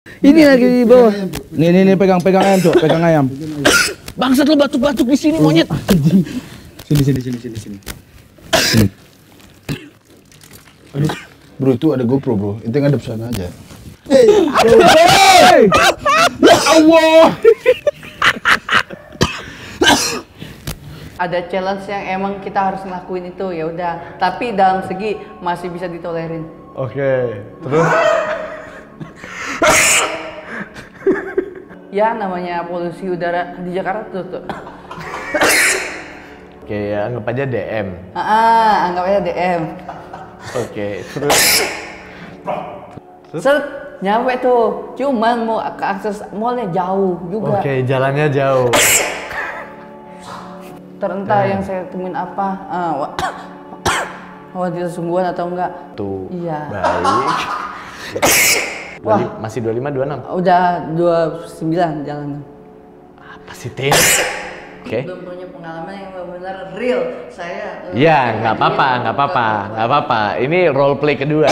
Ini lagi di bawah. Nih pegang ayam, Cok. Pegang ayam. Bangsat lo batuk-batuk di sini monyet. Sini. Aduh, bro itu ada GoPro bro, itu ngadep sana aja. Hey! Ya Allah. Ada challenge yang emang kita harus ngelakuin itu, ya udah. Tapi dalam segi masih bisa ditolerin. Oke, terus? Ya namanya polusi udara di Jakarta tuh. Oke, ya, anggap aja DM. Anggap aja DM. Oke, terus? Set, nyampe tuh. Cuman mau ke akses mallnya jauh juga. Oke, jalannya jauh. Terentah yang saya temuin apa. Wanita sungguhan atau enggak? Tuh, iya. Baik. Wah, masih 25, 26? Udah 29 jalannya. Apa sih, Tin? Oke. Belum punya pengalaman yang benar-benar real. Saya Ya, nggak apa-apa. Ini role play kedua.